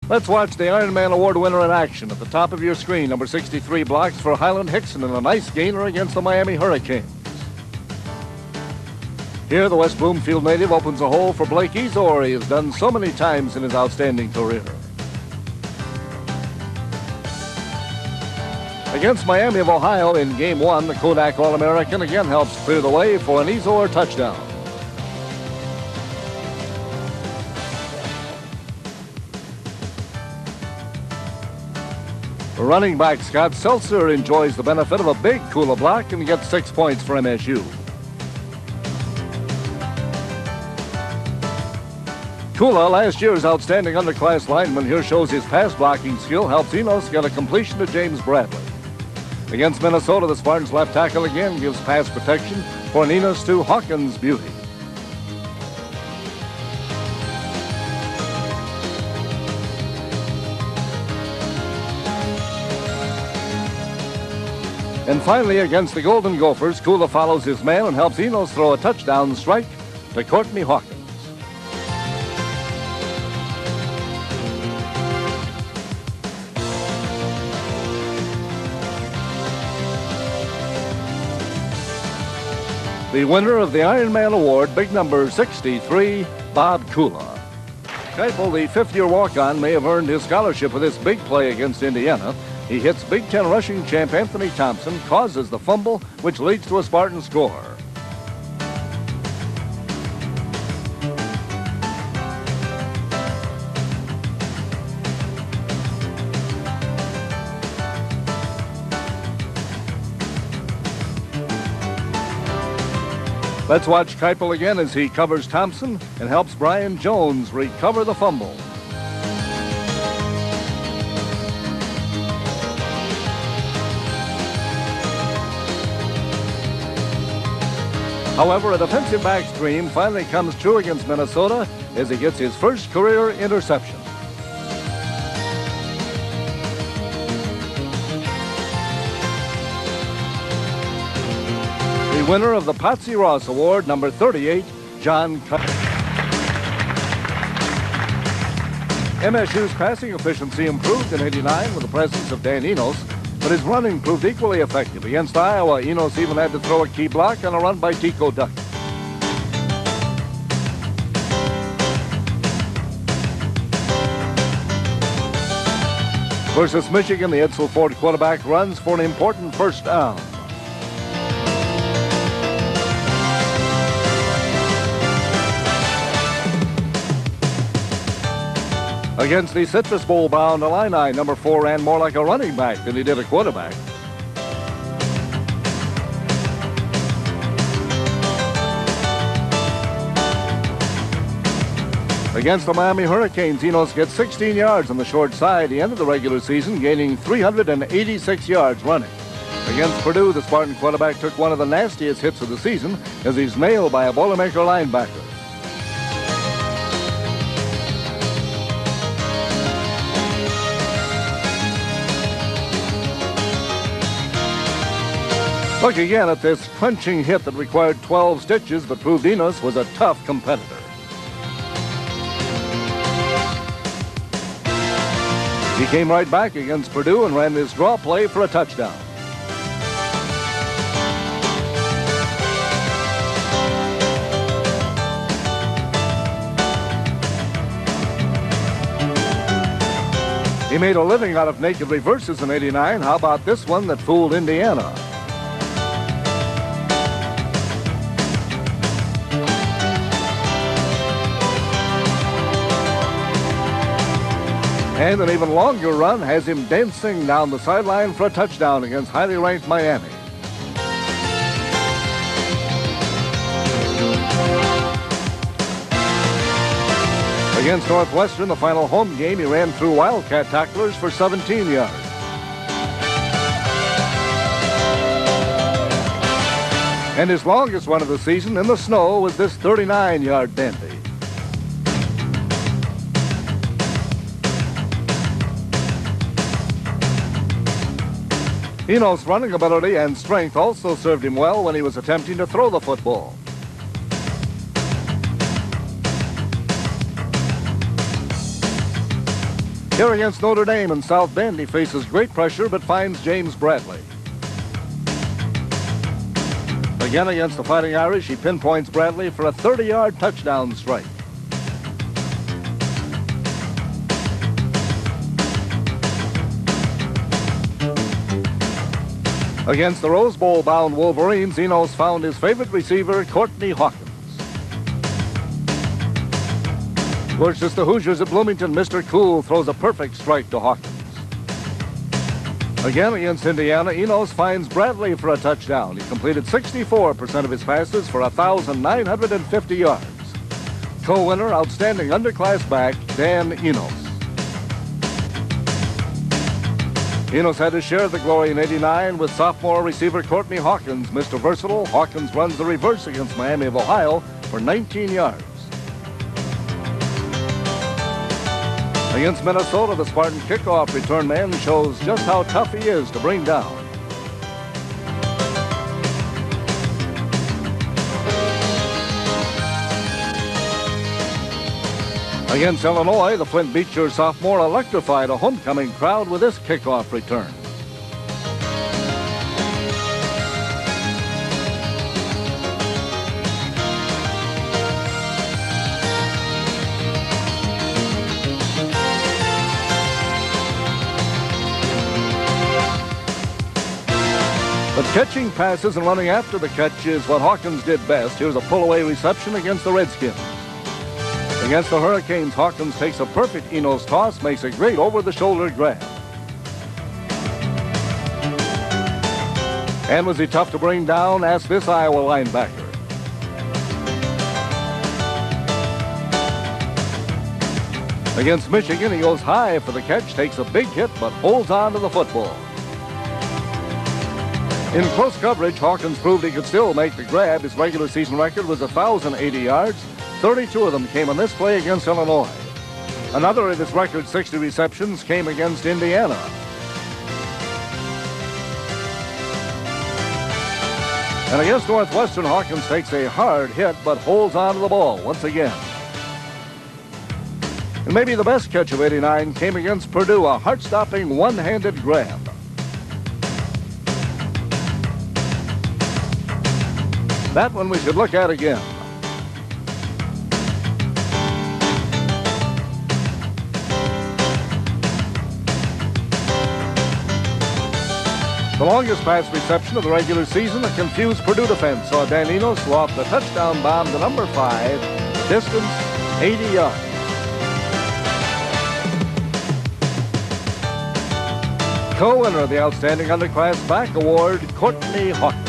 Let's watch the Ironman Award winner in action. At the top of your screen, number 63 blocks for Highland Hickson and a nice gainer against the Miami Hurricanes. Here, the West Bloomfield native opens a hole for Blake Izor. He has done so many times in his outstanding career. Against Miami of Ohio in Game 1, the Kodak All-American again helps clear the way for an Izor touchdown. Running back Scott Seltzer enjoys the benefit of a big Kula block and gets 6 points for MSU. Kula, last year's outstanding underclass lineman, here shows his pass blocking skill, helps Enos get a completion to James Bradley. Against Minnesota, the Spartans left tackle again gives pass protection for an Enos to Hawkins beauty. And finally, against the Golden Gophers, Kula follows his man and helps Enos throw a touchdown strike to Courtney Hawkins. The winner of the Ironman Award, big number 63, Bob Kula. Keipel, the fifth-year walk-on, may have earned his scholarship with this big play against Indiana. He hits Big Ten rushing champ Anthony Thompson, causes the fumble, which leads to a Spartan score. Let's watch Keipel again as he covers Thompson and helps Brian Jones recover the fumble. However, a defensive back's dream finally comes true against Minnesota as he gets his first career interception. The winner of the Patsy Ross Award, number 38, John Keipel. MSU's passing efficiency improved in '89 with the presence of Dan Enos, but his running proved equally effective. Against Iowa, Enos even had to throw a key block on a run by Tico Duck. Versus Michigan, the Edsel Ford quarterback runs for an important first down. Against the Citrus Bowl-bound Illini, number 4 ran more like a running back than he did a quarterback. Against the Miami Hurricanes, Enos gets 16 yards on the short side. He ended the regular season gaining 386 yards running. Against Purdue, the Spartan quarterback took one of the nastiest hits of the season as he's nailed by a Boilermaker linebacker. Look again at this crunching hit that required 12 stitches but proved Enos was a tough competitor. He came right back against Purdue and ran this draw play for a touchdown. He made a living out of naked reverses in '89. How about this one that fooled Indiana? And an even longer run has him dancing down the sideline for a touchdown against highly ranked Miami. Against Northwestern, the final home game, he ran through Wildcat tacklers for 17 yards. And his longest run of the season in the snow was this 39-yard dandy. Enos' running ability and strength also served him well when he was attempting to throw the football. Here against Notre Dame in South Bend, he faces great pressure but finds James Bradley. Again against the Fighting Irish, he pinpoints Bradley for a 30-yard touchdown strike. Against the Rose Bowl-bound Wolverines, Enos found his favorite receiver, Courtney Hawkins. Versus the Hoosiers at Bloomington, Mr. Cool throws a perfect strike to Hawkins. Again against Indiana, Enos finds Bradley for a touchdown. He completed 64% of his passes for 1,950 yards. Co-winner, outstanding underclass back, Dan Enos. Enos had his share of the glory in '89 with sophomore receiver Courtney Hawkins. Mr. Versatile, Hawkins runs the reverse against Miami of Ohio for 19 yards. Against Minnesota, the Spartan kickoff return man shows just how tough he is to bring down. Against Illinois, the Flint Beecher sophomore electrified a homecoming crowd with this kickoff return. But catching passes and running after the catch is what Hawkins did best. Here's a pull-away reception against the Redskins. Against the Hurricanes, Hawkins takes a perfect Enos toss, makes a great over-the-shoulder grab. And was he tough to bring down? Ask this Iowa linebacker. Against Michigan, he goes high for the catch, takes a big hit, but holds on to the football. In close coverage, Hawkins proved he could still make the grab. His regular season record was 1,080 yards. 32 of them came on this play against Illinois. Another of his record 60 receptions came against Indiana. And against Northwestern, Hawkins takes a hard hit but holds on to the ball once again. And maybe the best catch of '89 came against Purdue, a heart-stopping one-handed grab. That one we should look at again. The longest pass reception of the regular season, a confused Purdue defense saw Dan Enos throw off the touchdown bomb to number 5, the distance 80 yards. Co-winner of the Outstanding Underclass Back Award, Courtney Hawkins.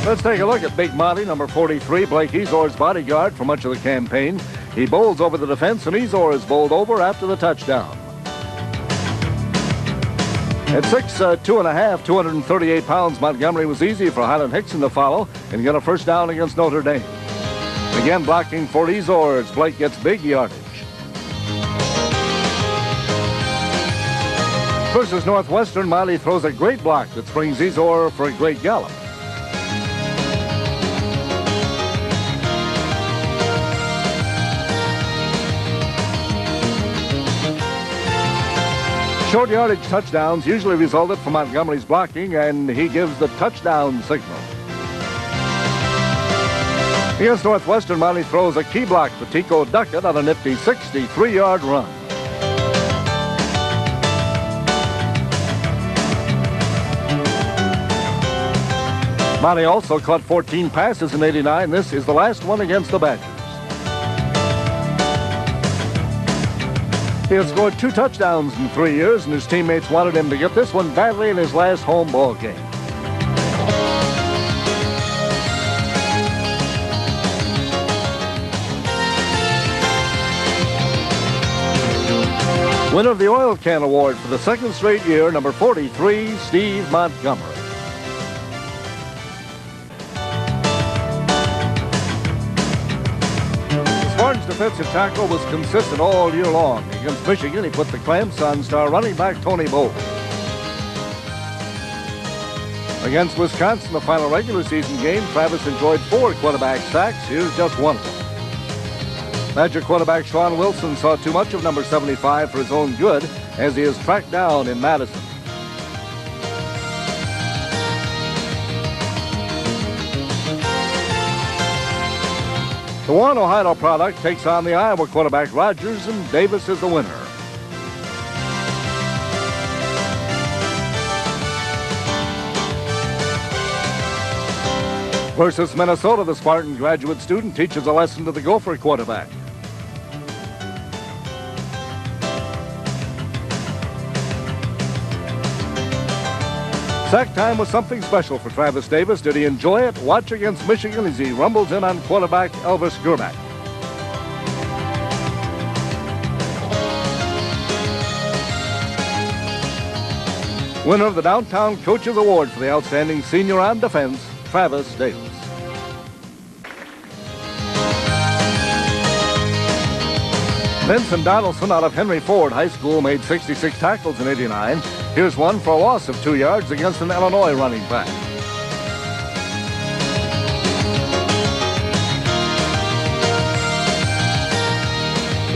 Let's take a look at Big Monty, number 43, Blake Izor's bodyguard for much of the campaign. He bowls over the defense, and Izor is bowled over after the touchdown. At 6'2 1/2", 238 pounds, Montgomery was easy for Highland Hickson to follow and get a first down against Notre Dame. Again blocking for Izor as Blake gets big yardage. Versus Northwestern, Miley throws a great block that springs Izor for a great gallop. Short yardage touchdowns usually resulted from Montgomery's blocking, and he gives the touchdown signal. Against Northwestern, Miley throws a key block for Tico Duckett on a nifty 63-yard run. Miley also caught 14 passes in '89. This is the last one against the Badgers. He has scored 2 touchdowns in 3 years, and his teammates wanted him to get this one badly in his last home ball game. Winner of the Oil Can Award for the second straight year, number 43, Steve Montgomery. Spartans' defensive tackle was consistent all year long. Against Michigan, he put the clamps on star running back Tony Bowl. Against Wisconsin, the final regular season game, Travis enjoyed 4 quarterback sacks. Here's just one of them. Badger quarterback Sean Wilson saw too much of number 75 for his own good as he is tracked down in Madison. The Warren, Ohio product takes on the Iowa quarterback Rogers, and Davis is the winner. Versus Minnesota, the Spartan graduate student teaches a lesson to the Gopher quarterback. Sack time was something special for Travis Davis. Did he enjoy it? Watch against Michigan as he rumbles in on quarterback Elvis Germack. Winner of the Downtown Coaches Award for the outstanding senior on defense, Travis Davis. Vincent Donaldson out of Henry Ford High School made 66 tackles in '89. Here's one for a loss of 2 yards against an Illinois running back.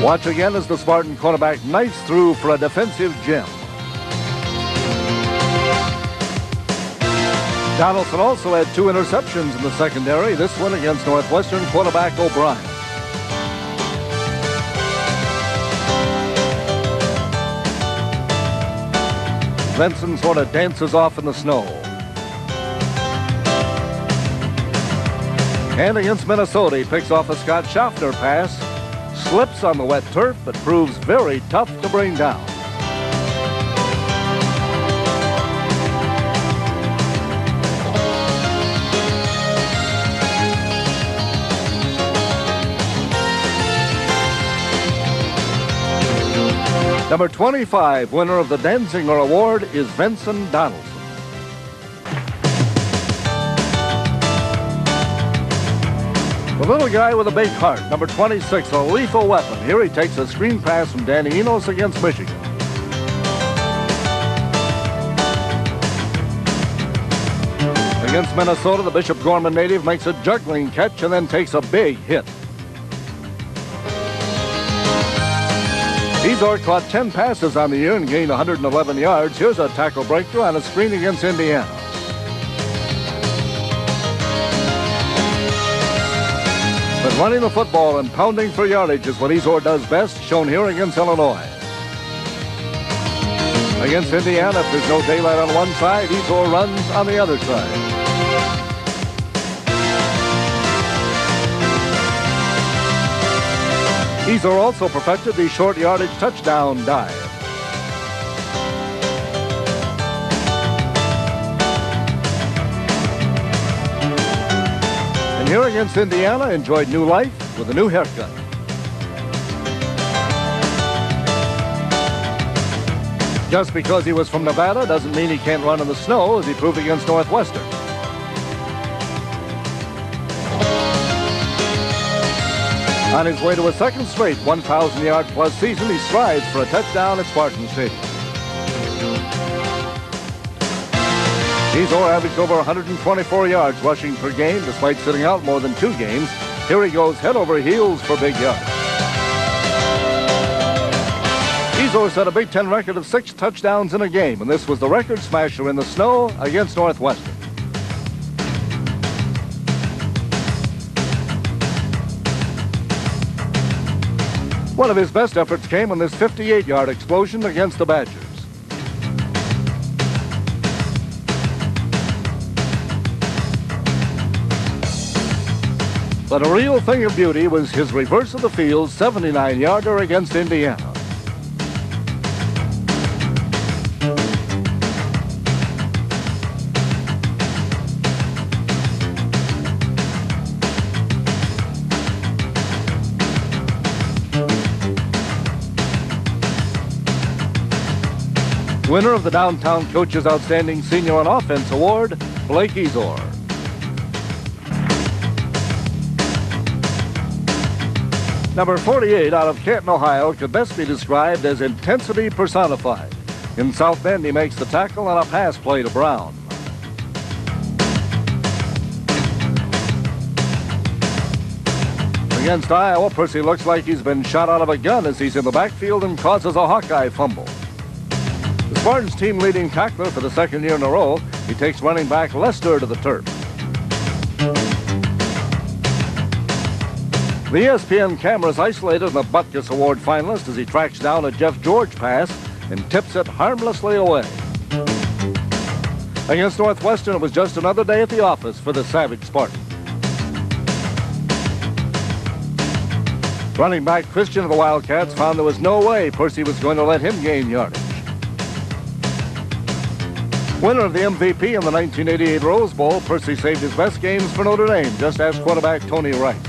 Watch again as the Spartan quarterback knifes through for a defensive gem. Donaldson also had 2 interceptions in the secondary, this one against Northwestern quarterback O'Brien. Benson sort of dances off in the snow. And against Minnesota, he picks off a Scott Schaffner pass, slips on the wet turf, but proves very tough to bring down. Number 25, winner of the Danziger Award, is Vincent Donaldson. The little guy with a big heart, number 26, a lethal weapon. Here he takes a screen pass from Danny Enos against Michigan. Against Minnesota, the Bishop Gorman native makes a juggling catch and then takes a big hit. Izor caught 10 passes on the year and gained 111 yards. Here's a tackle breakthrough on a screen against Indiana. But running the football and pounding for yardage is what Izor does best, shown here against Illinois. Against Indiana, if there's no daylight on one side, Izor runs on the other side. Izor also perfected the short yardage touchdown dive. And here against Indiana, enjoyed new life with a new haircut. Just because he was from Nevada doesn't mean he can't run in the snow, as he proved against Northwestern. On his way to a second straight 1,000-yard-plus season, he strives for a touchdown at Spartan Stadium. Izor averaged over 124 yards rushing per game, despite sitting out more than 2 games. Here he goes head over heels for big yards. Izor set a Big Ten record of 6 touchdowns in a game, and this was the record smasher in the snow against Northwestern. One of his best efforts came on this 58-yard explosion against the Badgers. But a real thing of beauty was his reverse of the field 79-yarder against Indiana. Winner of the Downtown Coaches Outstanding Senior on Offense Award, Blake Izor. Number 48 out of Canton, Ohio, could best be described as intensity personified. In South Bend, he makes the tackle on a pass play to Brown. Against Iowa, Percy looks like he's been shot out of a gun as he's in the backfield and causes a Hawkeye fumble. The Spartans' team leading tackler for the second year in a row, he takes running back Lester to the turf. The ESPN cameras isolated the Butkus Award finalist as he tracks down a Jeff George pass and tips it harmlessly away. Against Northwestern, it was just another day at the office for the savage Spartan. Running back Christian of the Wildcats found there was no way Percy was going to let him gain yardage. Winner of the MVP in the 1988 Rose Bowl, Percy saved his best games for Notre Dame, just as quarterback Tony Rice.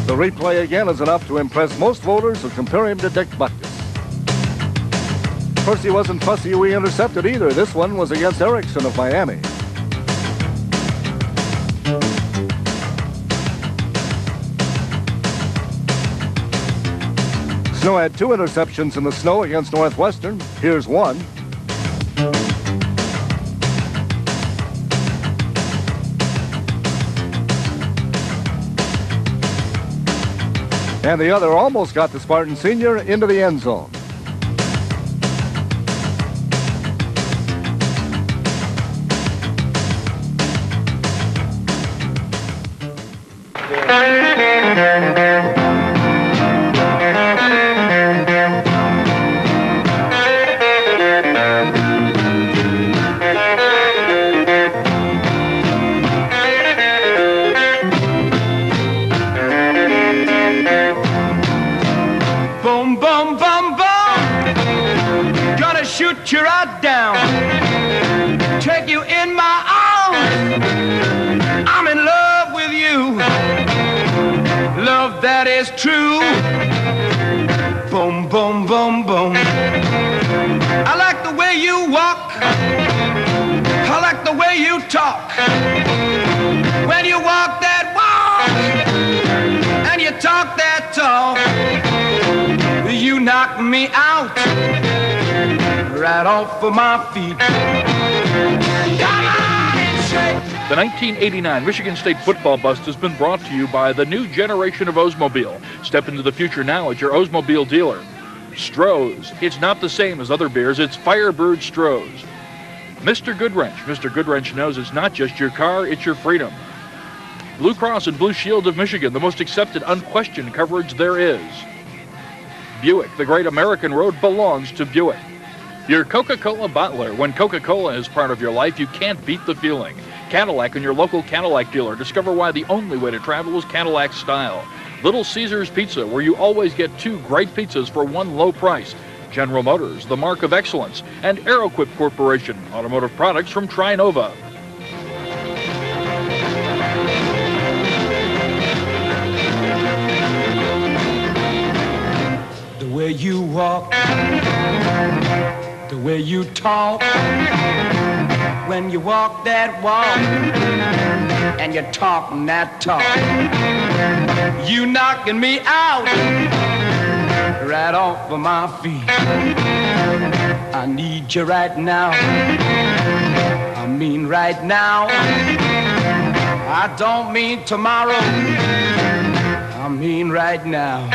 The replay again is enough to impress most voters who compare him to Dick Butkus. Percy wasn't fussy who he intercepted either. This one was against Erickson of Miami. Snow had 2 interceptions in the snow against Northwestern. Here's one. And the other almost got the Spartan senior into the end zone. Boom, boom, boom, boom. Gonna shoot you right down. Take you in my arms. I'm in love with you. Love that is true. Boom, boom, boom, boom. I like the way you walk. I like the way you talk. When you walk that walk and you talk that talk, you knock me out right off of my feet. Come on and shake. The 1989 Michigan State football bust has been brought to you by the new generation of Oldsmobile. Step into the future now at your Oldsmobile dealer. Stroh's. It's not the same as other beers. It's Firebird Stroh's. Mr. Goodwrench. Mr. Goodwrench knows it's not just your car, it's your freedom. Blue Cross and Blue Shield of Michigan, the most accepted, unquestioned coverage there is. Buick, the great American road belongs to Buick. Your Coca-Cola bottler. When Coca-Cola is part of your life, you can't beat the feeling. Cadillac and your local Cadillac dealer. Discover why the only way to travel is Cadillac style. Little Caesars Pizza, where you always get 2 great pizzas for 1 low price. General Motors, the mark of excellence. And Aeroquip Corporation, automotive products from Trinova. The way you walk, the way you talk, when you walk that walk and you're talking that talk, you knocking me out right off of my feet. I need you right now, I mean right now. I don't mean tomorrow, I mean right now.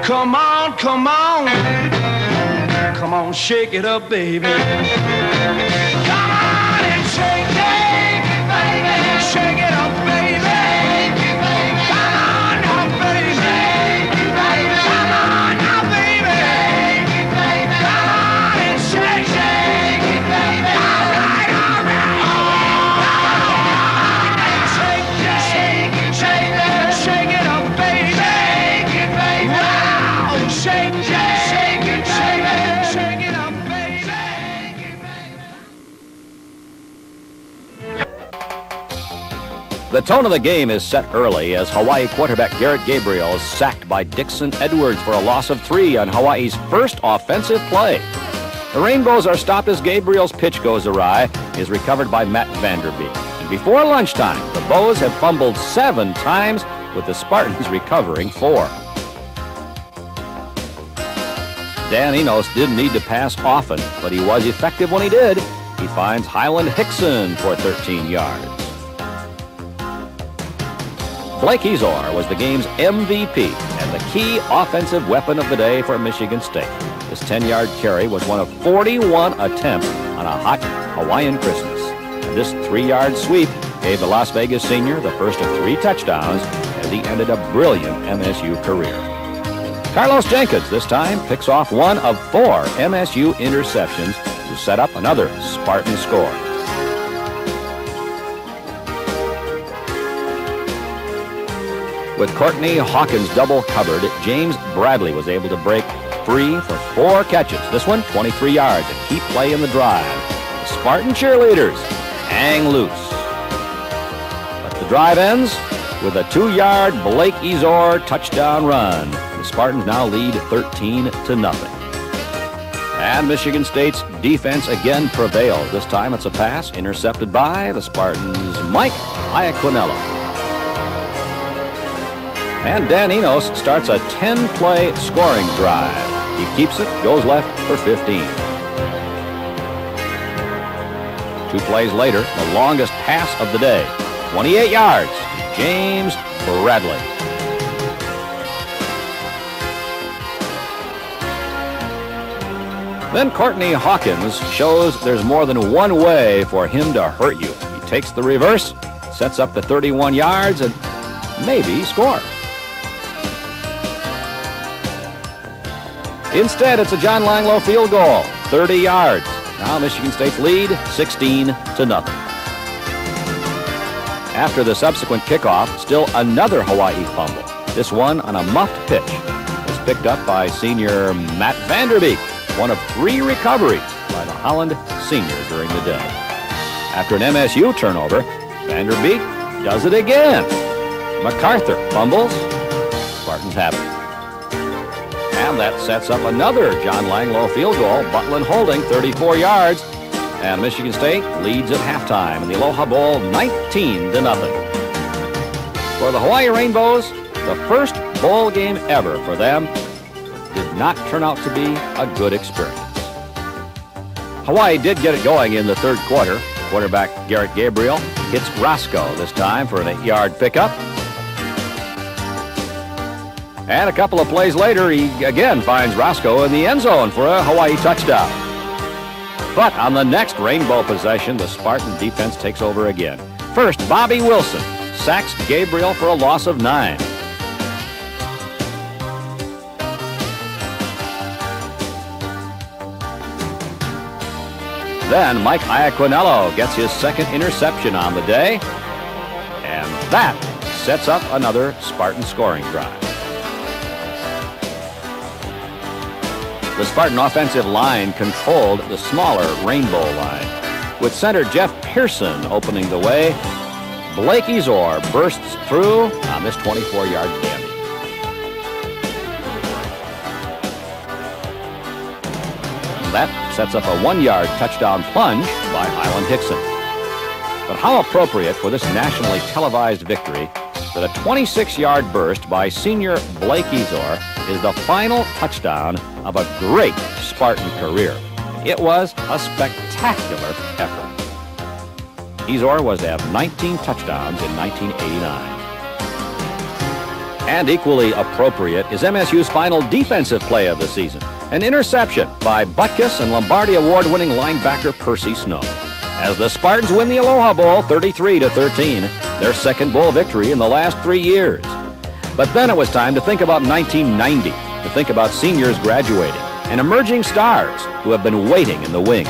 Come on, come on, come on, shake it up, baby. Come on and shake it, baby. Shake it up, baby. Come on now, baby. Come on now, baby. Come on and shake it, baby. All right, all right. Shake it, shake it up, baby. Shake it, shake it, shake it, shake it up, baby. The tone of the game is set early as Hawaii quarterback Garrett Gabriel is sacked by Dixon Edwards for a loss of 3 on Hawaii's first offensive play. The Rainbows are stopped as Gabriel's pitch goes awry, is recovered by Matt Vanderbeek. And before lunchtime, the Bows have fumbled 7 times, with the Spartans recovering 4. Dan Enos didn't need to pass often, but he was effective when he did. He finds Highland Hickson for 13 yards. Blake Izor was the game's MVP and the key offensive weapon of the day for Michigan State. His 10-yard carry was one of 41 attempts on a hot Hawaiian Christmas. And this 3-yard sweep gave the Las Vegas senior the first of 3 touchdowns as he ended a brilliant MSU career. Carlos Jenkins this time picks off one of 4 MSU interceptions to set up another Spartan score. With Courtney Hawkins double covered, James Bradley was able to break free for 4 catches. This one, 23 yards, a key play in the drive. The Spartan cheerleaders hang loose. But the drive ends with a 2-yard Blake Izor touchdown run. The Spartans now lead 13-0. And Michigan State's defense again prevails. This time it's a pass intercepted by the Spartans' Mike Iaquinello. And Dan Enos starts a 10-play scoring drive. He keeps it, goes left for 15. 2 plays later, the longest pass of the day, 28 yards to James Bradley. Then Courtney Hawkins shows there's more than one way for him to hurt you. He takes the reverse, sets up the 31 yards, and maybe scores. Instead, it's a John Langloh field goal, 30 yards. Now Michigan State's lead, 16-0. After the subsequent kickoff, still another Hawaii fumble. This one on a muffed pitch was picked up by senior Matt Vanderbeek, one of 3 recoveries by the Holland senior during the day. After an MSU turnover, Vanderbeek does it again. MacArthur fumbles. Spartans have it. And that sets up another John Langloh field goal. Butlin holding 34 yards. And Michigan State leads at halftime in the Aloha Bowl 19-0. For the Hawaii Rainbows, the first bowl game ever for them did not turn out to be a good experience. Hawaii did get it going in the 3rd quarter. Quarterback Garrett Gabriel hits Roscoe this time for an 8-yard pickup. And a couple of plays later, he again finds Roscoe in the end zone for a Hawaii touchdown. But on the next Rainbow possession, the Spartan defense takes over again. First, Bobby Wilson sacks Gabriel for a loss of 9. Then Mike Iaquinello gets his 2nd interception on the day. And that sets up another Spartan scoring drive. The Spartan offensive line controlled the smaller Rainbow line. With center Jeff Pearson opening the way, Blake Izor bursts through on this 24-yard dandy. That sets up a 1-yard touchdown plunge by Highland Hickson. But how appropriate for this nationally televised victory that a 26-yard burst by senior Blake Izor is the final touchdown of a great Spartan career. It was a spectacular effort. Izor was to have 19 touchdowns in 1989. And equally appropriate is MSU's final defensive play of the season, an interception by Butkus and Lombardi Award-winning linebacker Percy Snow. As the Spartans win the Aloha Bowl 33-13, their 2nd bowl victory in the last 3 years. But then it was time to think about 1990, to think about seniors graduating and emerging stars who have been waiting in the wings.